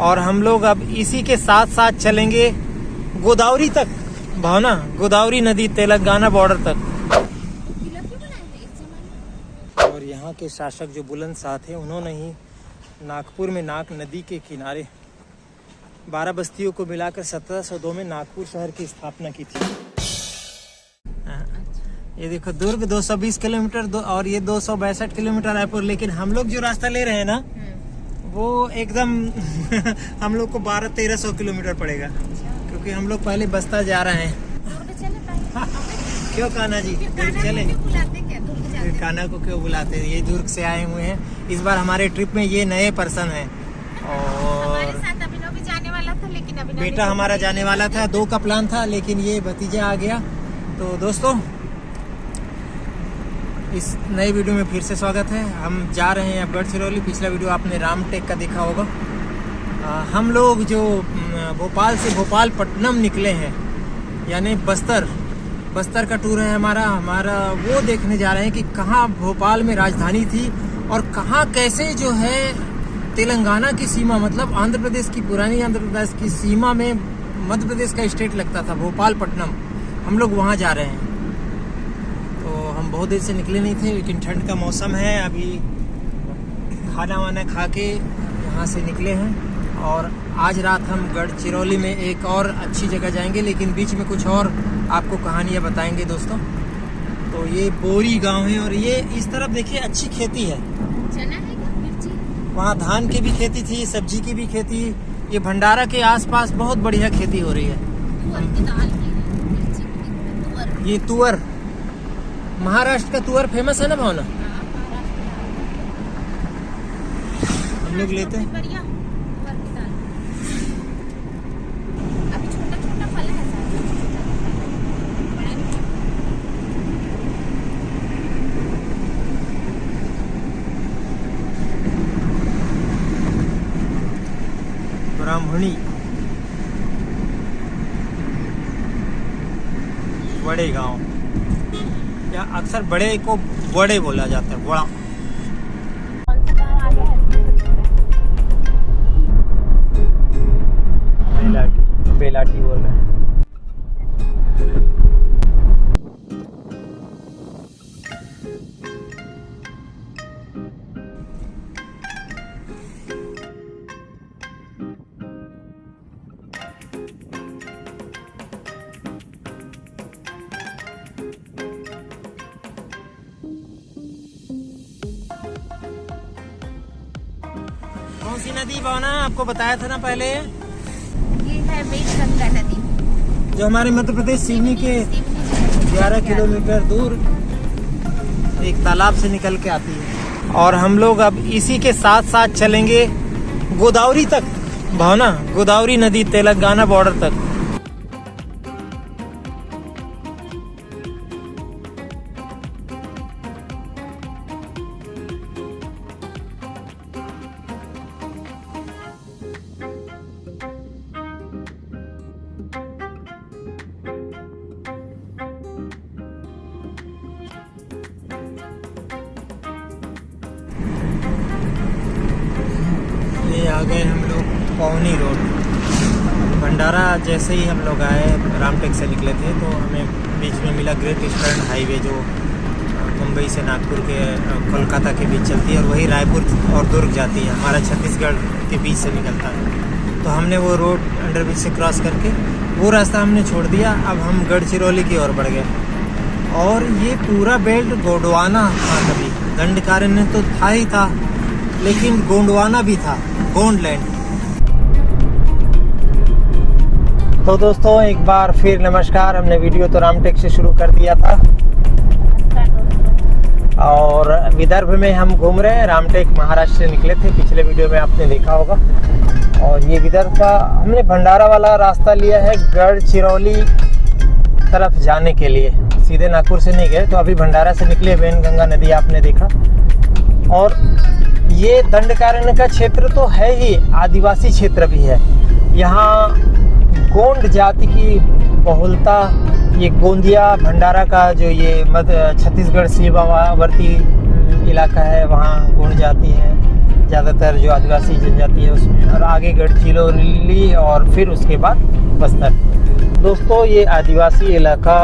और हम लोग अब इसी के साथ साथ चलेंगे गोदावरी तक, भावना गोदावरी नदी तेलंगाना बॉर्डर तक। और यहाँ के शासक जो बुलंद शाह थे, उन्होंने ही नागपुर में नाग नदी के किनारे 12 बस्तियों को मिलाकर 1702 में नागपुर शहर की स्थापना की थी। ये देखो दुर्ग 220 किलोमीटर और ये 262 किलोमीटर रायपुर। लेकिन हम लोग जो रास्ता ले रहे हैं ना, वो एकदम हम लोग को 1200-1300 किलोमीटर पड़ेगा, क्योंकि हम लोग पहले बस्ता जा रहे हैं। क्यों कान्हा जी चले? कान्हा को क्यों बुलाते हैं? ये दुर्ग से आए हुए हैं। इस बार हमारे ट्रिप में ये नए पर्सन हैं। और अभिनव भी जाने वाला था, लेकिन अभिनव बेटा हमारा जाने वाला था, 2 का प्लान था, लेकिन ये भतीजा आ गया। तो दोस्तों, इस नए वीडियो में फिर से स्वागत है। हम जा रहे हैं अब गढ़चिरौली। पिछला वीडियो आपने रामटेक का देखा होगा। हम लोग जो भोपाल से भोपालपट्टनम निकले हैं, यानी बस्तर का टूर है हमारा वो देखने जा रहे हैं कि कहाँ भोपाल में राजधानी थी और कहाँ कैसे जो है तेलंगाना की सीमा, मतलब आंध्र प्रदेश की, पुरानी आंध्र प्रदेश की सीमा में मध्य प्रदेश का स्टेट लगता था भोपालपट्टनम। हम लोग वहाँ जा रहे हैं। तो हम बहुत देर से निकले नहीं थे, लेकिन ठंड का मौसम है। अभी खाना वाना खा के यहाँ से निकले हैं और आज रात हम गढ़चिरौली में एक और अच्छी जगह जाएंगे, लेकिन बीच में कुछ और आपको कहानियाँ बताएंगे दोस्तों। तो ये बोरी गांव है और ये इस तरफ देखिए अच्छी खेती है। चना है क्या? मिर्ची? वहाँ धान की भी खेती थी, सब्जी की भी खेती। ये भंडारा के आसपास बहुत बढ़िया खेती हो रही है। तुअर की दाल की, मिर्ची की, तुअर। ये तुअर, महाराष्ट्र का तुअर फेमस है ना भावना? हम लोग लेते हैं। बढ़िया तुअर की दाल। अभी छोटा फल है बड़ा नहीं। ब्राह्मणी बड़े गांव, या अक्सर बड़े को बड़े बोला जाता है, बड़ा। बेलाटी बोल रहे हैं। कौन सी नदी भावना? आपको बताया था ना पहले, ये है वेदगंगा नदी, जो हमारे मध्य प्रदेश सिवनी के 11 किलोमीटर दूर एक तालाब से निकल के आती है। और हम लोग अब इसी के साथ साथ चलेंगे गोदावरी तक, भावना गोदावरी नदी तेलंगाना बॉर्डर तक। ये आ गए हम लोग पौनी रोड। भंडारा जैसे ही हम लोग आए, रामटेक से निकले थे, तो हमें बीच में मिला ग्रेट ईस्टर्न हाईवे, जो मुंबई से नागपुर के कोलकाता के बीच चलती है और वही रायपुर और दुर्ग जाती है। हमारा छत्तीसगढ़ के बीच से निकलता है। तो हमने वो रोड अंडरब्रिज से क्रॉस करके वो रास्ता हमने छोड़ दिया। अब हम गढ़चिरौली की ओर बढ़ गए। और ये पूरा बेल्ट गोंडवाना था। कभी दंडकारण्य तो था ही था, लेकिन गोंडवाना भी था, गोंडलैंड। तो दोस्तों एक बार फिर नमस्कार। हमने वीडियो तो रामटेक से शुरू कर दिया था और विदर्भ में हम घूम रहे हैं। रामटेक महाराष्ट्र से निकले थे, पिछले वीडियो में आपने देखा होगा। और ये विदर्भ का हमने भंडारा वाला रास्ता लिया है गढ़चिरौली तरफ जाने के लिए। सीधे नागपुर से नहीं गए, तो अभी भंडारा से निकले। वेनगंगा नदी आपने देखा। और ये दंडकारण्य का क्षेत्र तो है ही, आदिवासी क्षेत्र भी है। यहाँ गोंड जाति की बहुलता, ये गोंदिया भंडारा का जो ये मध्य छत्तीसगढ़ सीमावर्ती इलाका है, वहाँ गोंड जाति है। ज़्यादातर जो आदिवासी जनजाति है उसमें, और आगे गढ़चिरौली और फिर उसके बाद बस्तर। दोस्तों, ये आदिवासी इलाका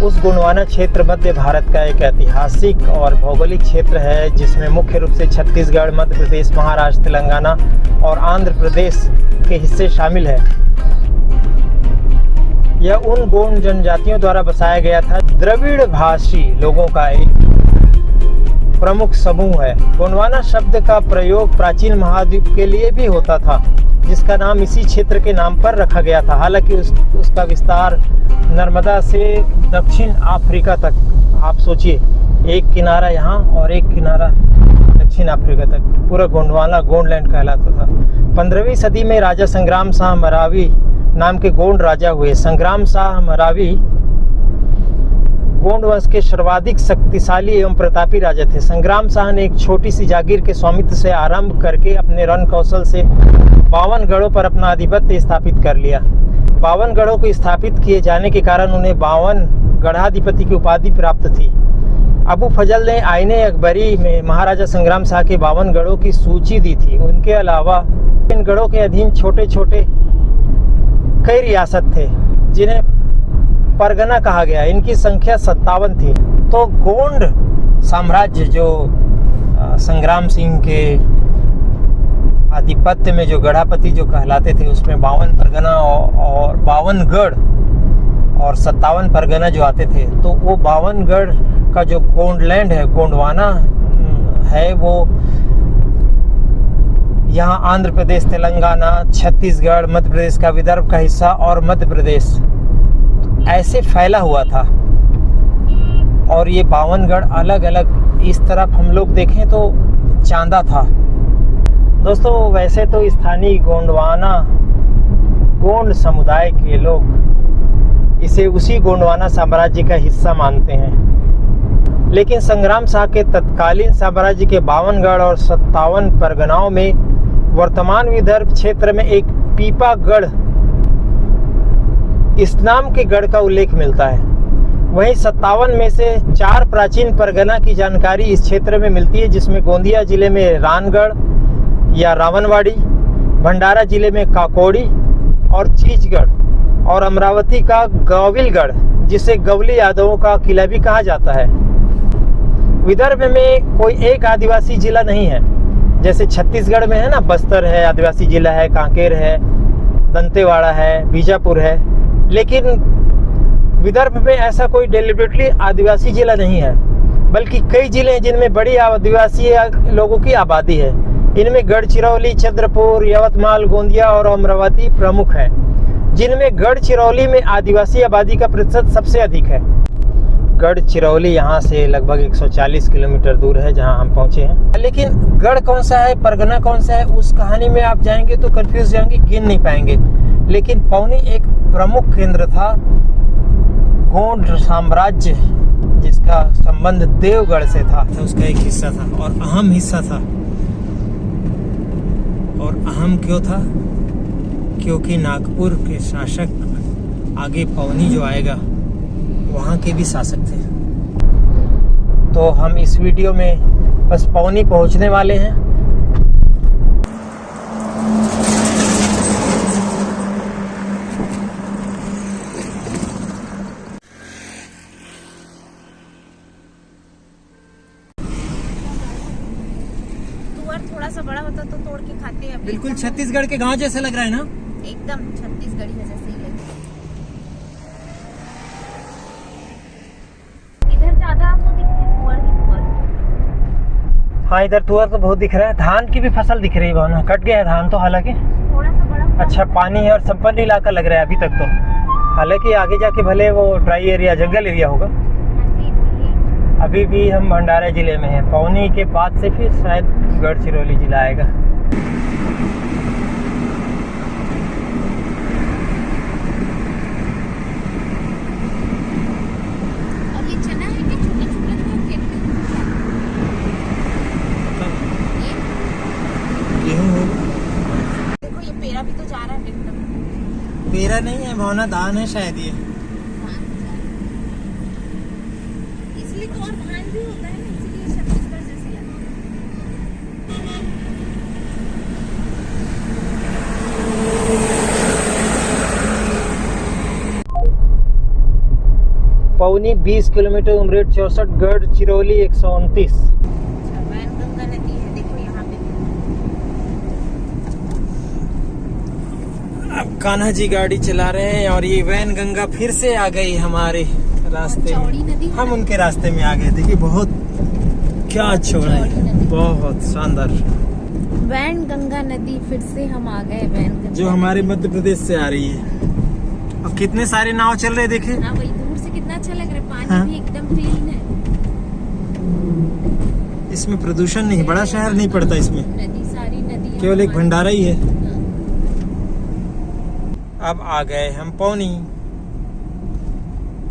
उस गोंडवाना क्षेत्र मध्य भारत का एक ऐतिहासिक और भौगोलिक क्षेत्र है जिसमें मुख्य रूप से छत्तीसगढ़, मध्य प्रदेश, महाराष्ट्र, तेलंगाना और आंध्र प्रदेश के हिस्से शामिल है। यह उन गोंड जनजातियों द्वारा बसाया गया था। द्रविड़ भाषी लोगों का एक प्रमुख समूह है। गोंडवाना शब्द का प्रयोग प्राचीन महाद्वीप के लिए भी होता था, जिसका नाम इसी क्षेत्र के नाम पर रखा गया था। हालांकि उसका विस्तार नर्मदा से दक्षिण अफ्रीका तक, आप सोचिए, एक किनारा यहाँ और एक किनारा दक्षिण अफ्रीका तक, पूरा गोंडवाना गोंडलैंड कहलाता था। 15वीं सदी में राजा संग्राम शाह मरावी नाम के गोंड राजा हुए। संग्राम शाह मरावी गोंड वंश के सर्वाधिक शक्तिशाली एवं प्रतापी राजा थे। संग्राम शाह ने एक छोटी सी जागीर के स्वामित्व से आरंभ करके अपने रण कौशल से 52 गढ़ों पर अपना आधिपत्य स्थापित कर लिया। 52 गढ़ों को स्थापित किए जाने के कारण उन्हें 52 गढ़ाधिपति की उपाधि प्राप्त थी। अबू फजल ने आईने अकबरी में महाराजा संग्राम शाह के 52 गढ़ों की सूची दी थी। उनके अलावा इन गढ़ों के अधीन छोटे छोटे कई रियासत थे जिन्हें परगना कहा गया। इनकी संख्या 57 थी। तो गोंड साम्राज्य जो संग्राम सिंह के आधिपत्य में जो गढ़ापति जो कहलाते थे, उसमें 52 परगना और 52 गढ़ और 57 परगना जो आते थे, तो वो 52 गढ़ का जो गोंडलैंड है, गोंडवाना है, वो यहाँ आंध्र प्रदेश, तेलंगाना, छत्तीसगढ़, मध्य प्रदेश का विदर्भ का हिस्सा और मध्य प्रदेश ऐसे फैला हुआ था। और ये 52 गढ़ अलग अलग, इस तरफ हम लोग देखें तो चांदा था। दोस्तों, वैसे तो स्थानीय गोंडवाना गोंड समुदाय के लोग इसे उसी गोंडवाना साम्राज्य का हिस्सा मानते हैं, लेकिन संग्राम शाह के तत्कालीन साम्राज्य के 52 गढ़ और 57 परगनाओं में वर्तमान विदर्भ क्षेत्र में एक पीपागढ़ इस नाम के गढ़ का उल्लेख मिलता है। वहीं 57 में से 4 प्राचीन परगना की जानकारी इस क्षेत्र में मिलती है, जिसमें गोंदिया जिले में रानगढ़ या रावणवाड़ी, भंडारा जिले में काकोड़ी और चीचगढ़, और अमरावती का गौविलगढ़, जिसे गवली यादवों का किला भी कहा जाता है। विदर्भ में कोई एक आदिवासी जिला नहीं है, जैसे छत्तीसगढ़ में है ना, बस्तर है आदिवासी जिला है, कांकेर है, दंतेवाड़ा है, बीजापुर है। लेकिन विदर्भ में ऐसा कोई डेलिबरेटली आदिवासी जिला नहीं है, बल्कि कई जिले हैं जिनमें बड़ी आदिवासी लोगों की आबादी है। इनमें गढ़चिरौली, चंद्रपुर, यवतमाल, गोंदिया और अमरावती प्रमुख है, जिनमें गढ़चिरौली में आदिवासी आबादी का प्रतिशत सबसे अधिक है। गढ़चिरौली यहाँ से लगभग 140 किलोमीटर दूर है, जहाँ हम पहुँचे हैं। लेकिन गढ़ कौन सा है, परगना कौन सा है, उस कहानी में आप जाएंगे तो कंफ्यूज जाएंगे, गिन नहीं पाएंगे। लेकिन पौनी एक प्रमुख केंद्र था, गोंड साम्राज्य जिसका संबंध देवगढ़ से था, उसका एक हिस्सा था और अहम हिस्सा था। और अहम क्यों था? क्योंकि नागपुर के शासक आगे पौनी जो आएगा वहाँ के भी शासक थे। तो हम इस वीडियो में बस पौनी पहुँचने वाले हैं। थोड़ा सा बड़ा होता तो तोड़ के खाते हैं। बिल्कुल छत्तीसगढ़ के गांव जैसे लग रहा है ना, एकदम छत्तीसगढ़ी है जैसे ही लगे। इधर ज्यादा आपको दिख रहा है तुअर ही तुअर। हाँ, इधर तुअर तो बहुत दिख रहा है। धान की भी फसल दिख रही है, भावना कट गया है धान तो, हालांकि थोड़ा सा बड़ा। अच्छा, पानी है और संपन्न इलाका लग रहा है अभी तक तो। हालांकि आगे जाके भले वो ड्राई एरिया, जंगल एरिया होगा। अभी भी हम भंडारा जिले में हैं। पौनी के बाद से फिर शायद गढ़चिरौली जिला आएगा। और ये चना है कि छोटा-छोटा खेत में गेहूँ होगा। देखो ये पेरा भी तो जा रहा है ट्रैक्टर। पेरा नहीं है भावना, धान है शायद ये। इसलिए तो और धान भी होता है ना, इसलिए छत्तीसगढ़ जैसे लगता है। पौनी 20 किलोमीटर, उमरेड 64, गढ़चिरौली 129। वैनगंगा नदी है, देखो यहाँ पे। अब कान्हा जी गाड़ी चला रहे हैं और ये वैनगंगा फिर से आ गई हमारे रास्ते चौड़ी नदी में। हम उनके रास्ते में आ गए। देखिए बहुत क्या चौड़ा है, बहुत शानदार। वैनगंगा नदी फिर से हम आ गए। वैनगंगा जो हमारे मध्य प्रदेश से आ रही है। अब कितने सारे नाव चल रहे देखे। हाँ, वही दूर से कितना अच्छा लग रहा है। पानी हाँ? भी एकदम क्लीन है। इसमें प्रदूषण नहीं, बड़ा शहर नहीं पड़ता इसमें, नदी सारी नदी केवल एक भंडारा ही है। अब आ गए हम पौनी।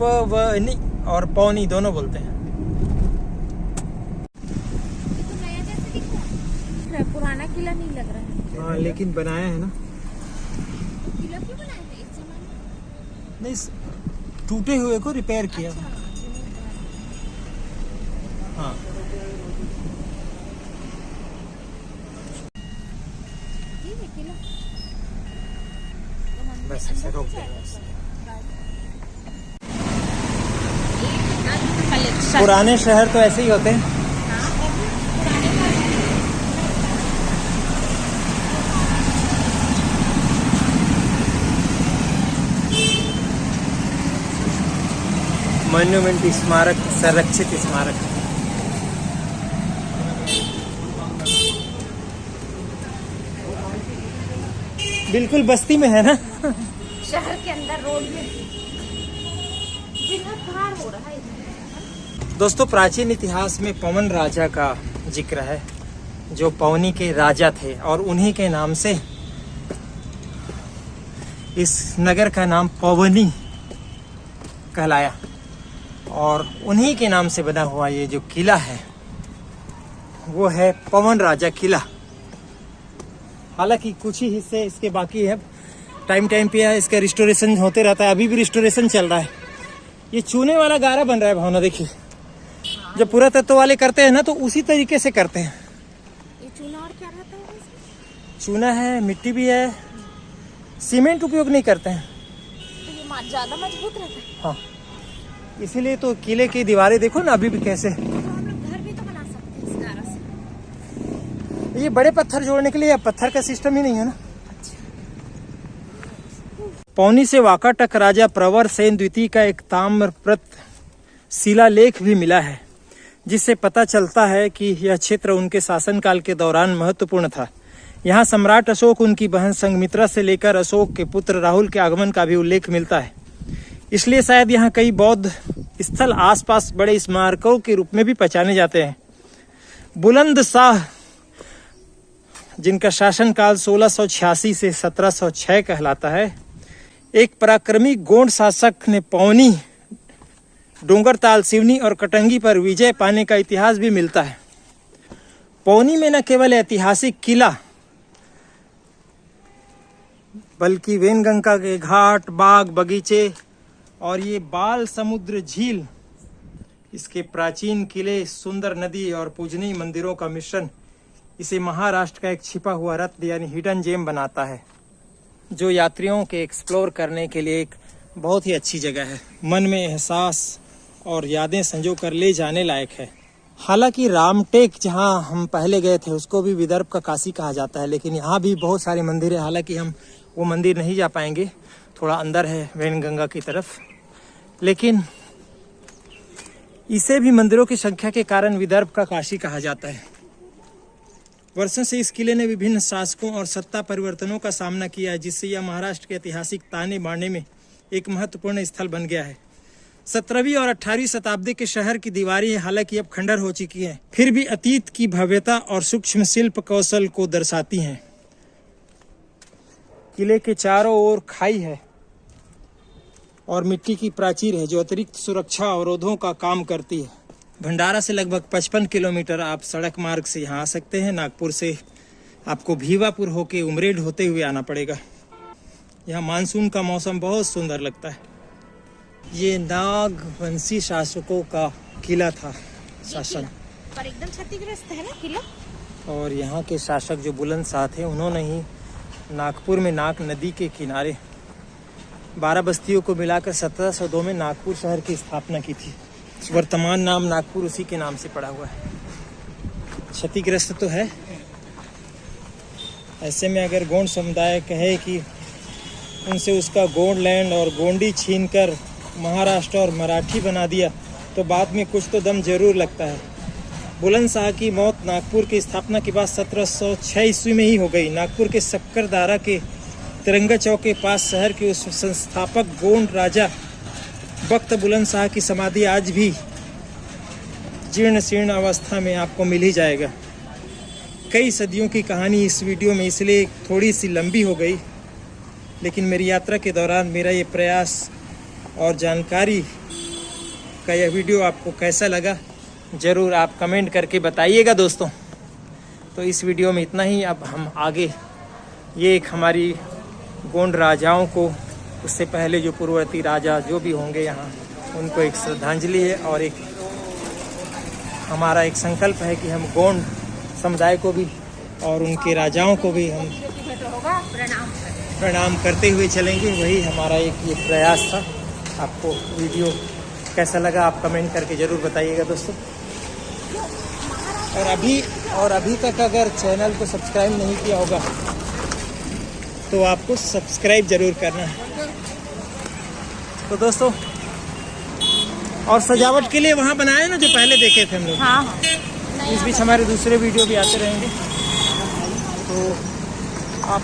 पवनी और पौनी दोनों बोलते हैं। तो नया जैसे दिख रहा है, पुराना किला नहीं लग रहा है। हाँ लेकिन बनाया है ना। किला क्यों बनाया है इस जमाने में? नहीं, टूटे हुए को रिपेयर किया। हाँ ठीक है किला। बस ऐसे रोक देंगे। पुराने शहर तो ऐसे ही होते हैं। मॉन्यूमेंट स्मारक, संरक्षित स्मारक। बिल्कुल बस्ती में है ना। शहर के अंदर रोड में जीर्णोद्धार हो रहा है। दोस्तों प्राचीन इतिहास में पवन राजा का जिक्र है, जो पवनी के राजा थे और उन्हीं के नाम से इस नगर का नाम पवनी कहलाया। और उन्हीं के नाम से बना हुआ ये जो किला है वो है पवन राजा किला। हालांकि कुछ ही हिस्से इसके बाकी है, टाइम टाइम पे इसका रिस्टोरेशन होते रहता है। अभी भी रिस्टोरेशन चल रहा है। ये चूने वाला गारा बन रहा है भावना, देखिए। जब पुरातत्व वाले करते हैं ना तो उसी तरीके से करते हैं। ये चूना और क्या रहता है इसमें? चूना है, मिट्टी भी है, सीमेंट उपयोग नहीं करते हैं। तो ये ज्यादा मजबूत रहता है। हाँ, इसीलिए तो किले की दीवारें देखो ना अभी भी कैसे। तो हम लोग घर भी तो बना सकते हैं इस गारा से। ये बड़े पत्थर जोड़ने के लिए अब पत्थर का सिस्टम ही नहीं है ना। पौनी से वाकाटक राजा प्रवर सेन द्वितीय का एक ताम्रप्रत शिलालेख भी मिला है, जिससे पता चलता है कि यह क्षेत्र उनके शासनकाल के दौरान महत्वपूर्ण था। यहाँ सम्राट अशोक, उनकी बहन संघमित्रा से लेकर अशोक के पुत्र राहुल के आगमन का भी उल्लेख मिलता है। इसलिए शायद यहाँ कई बौद्ध स्थल आसपास बड़े स्मारकों के रूप में भी पहचाने जाते हैं। बुलंद शाह, जिनका शासनकाल 1686 से 1706 कहलाता है, एक पराक्रमी गोंड शासक ने पौनी, डोंगरताल, सिवनी और कटंगी पर विजय पाने का इतिहास भी मिलता है। पौनी में न केवल ऐतिहासिक किला बल्कि वैनगंगा के घाट, बाग, बगीचे और ये बाल समुद्र झील, इसके प्राचीन किले, सुंदर नदी और पूजनीय मंदिरों का मिश्रण इसे महाराष्ट्र का एक छिपा हुआ रत्न यानी हिडन जेम बनाता है, जो यात्रियों के एक्सप्लोर करने के लिए एक बहुत ही अच्छी जगह है। मन में एहसास और यादें संजो कर ले जाने लायक है। हालांकि रामटेक जहां हम पहले गए थे उसको भी विदर्भ का काशी कहा जाता है, लेकिन यहाँ भी बहुत सारे मंदिर है। हालांकि हम वो मंदिर नहीं जा पाएंगे, थोड़ा अंदर है वैनगंगा की तरफ, लेकिन इसे भी मंदिरों की संख्या के कारण विदर्भ का काशी कहा जाता है। वर्षों से इस किले ने विभिन्न शासकों और सत्ता परिवर्तनों का सामना किया है, जिससे यह महाराष्ट्र के ऐतिहासिक ताने बाने में एक महत्वपूर्ण स्थल बन गया है। 17वीं और 18वीं शताब्दी के शहर की दीवारें हालांकि अब खंडर हो चुकी हैं, फिर भी अतीत की भव्यता और सूक्ष्म शिल्प कौशल को दर्शाती हैं। किले के चारों ओर खाई है और मिट्टी की प्राचीर है, जो अतिरिक्त सुरक्षा अवरोधों का काम करती है। भंडारा से लगभग 55 किलोमीटर आप सड़क मार्ग से यहाँ आ सकते हैं। नागपुर से आपको भीवापुर होके उमरेड होते हुए आना पड़ेगा। यहाँ मानसून का मौसम बहुत सुंदर लगता है। ये नागवंशी शासकों का किला था, शासन, पर एकदम क्षतिग्रस्त है ना किला। और यहाँ के शासक जो बुलंद शाह थे, उन्होंने ही नागपुर में नाग नदी के किनारे 12 बस्तियों को मिलाकर 1702 में नागपुर शहर की स्थापना की थी। वर्तमान नाम नागपुर उसी के नाम से पड़ा हुआ है। क्षतिग्रस्त तो है। ऐसे में अगर गोंड समुदाय कहे कि उनसे उसका गोंड लैंड और गोंडी छीनकर महाराष्ट्र और मराठी बना दिया तो बाद में कुछ तो दम जरूर लगता है। बुलंदशाह की मौत नागपुर की स्थापना के बाद 1706 ईस्वी में ही हो गई। नागपुर के सक्करदारा के तिरंगा चौक के पास शहर के उस संस्थापक गोंड राजा बख्त बुलंदशाह की समाधि आज भी जीर्ण शीर्ण अवस्था में आपको मिल ही जाएगा। कई सदियों की कहानी इस वीडियो में इसलिए थोड़ी सी लंबी हो गई, लेकिन मेरी यात्रा के दौरान मेरा ये प्रयास और जानकारी का यह वीडियो आपको कैसा लगा ज़रूर आप कमेंट करके बताइएगा दोस्तों। तो इस वीडियो में इतना ही। अब हम आगे ये एक हमारी गोंड राजाओं को, उससे पहले जो पूर्ववर्ती राजा जो भी होंगे यहाँ, उनको एक श्रद्धांजलि है और एक हमारा एक संकल्प है कि हम गोंड समुदाय को भी और उनके राजाओं को भी हम प्रणाम करते हुए चलेंगे। वही हमारा एक ये प्रयास था। आपको वीडियो कैसा लगा आप कमेंट करके ज़रूर बताइएगा दोस्तों। और अभी तक अगर चैनल को सब्सक्राइब नहीं किया होगा तो आपको सब्सक्राइब ज़रूर करना है। तो दोस्तों, और सजावट के लिए वहाँ बनाए ना जो पहले देखे थे हम लोग। हाँ हाँ। इस बीच हमारे दूसरे वीडियो भी आते रहेंगे, तो आप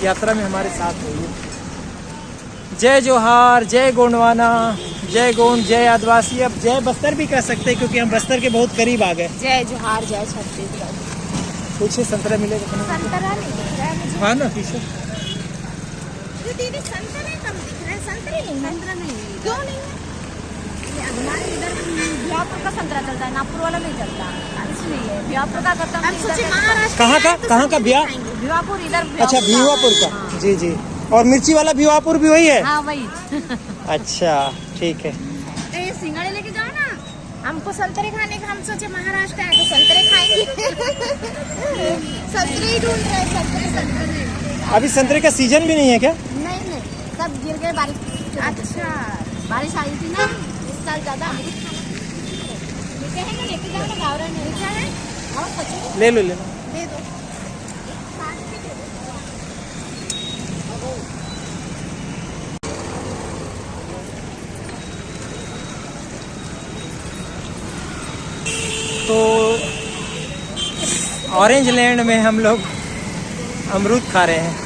यात्रा में हमारे साथ रहिए। जय जोहार, जय गोंडवाना, जय गोंड, जय आदिवासी। अब जय बस्तर भी कह सकते हैं क्योंकि हम बस्तर के बहुत करीब आ गए। जय जोहार, जय छत्तीसगढ़। कुछ संतरा मिलेगा? संतरा नहीं दिख रहा है मुझे। हाँ ना, पीछे दीदी संतरे कम दिख रहे हैं। संतरे नहीं है। संतरा नहीं है। क्यों नहीं है? हमारे इधर भिवापुर का संतरा चलता है, नागपुर वाला नहीं चलता, इसलिए भिवापुर का करता है। महाराष्ट्र कहाँ का बिया? भिवापुर इधर। अच्छा, भिवापुर का। जी जी। और मिर्ची वाला भिवापुर भी वही है? हाँ वही। अच्छा ठीक है। ये सिंघाड़े लेके जाओ ना। हमको संतरे खाने का, हम सोचे महाराष्ट्र है तो संतरे खाएंगे। संतरे ही ढूंढ रहे हैं। संतरे अभी संतरे का सीजन भी नहीं है क्या? नहीं, सब गिर गए बारिश। अच्छा, बारिश आई थी ना इस साल ज्यादा। लेके जाओ ना, गावरा नहीं है। ले लो दे दो। तो ऑरेंज लैंड में हम लोग अमरूद खा रहे हैं।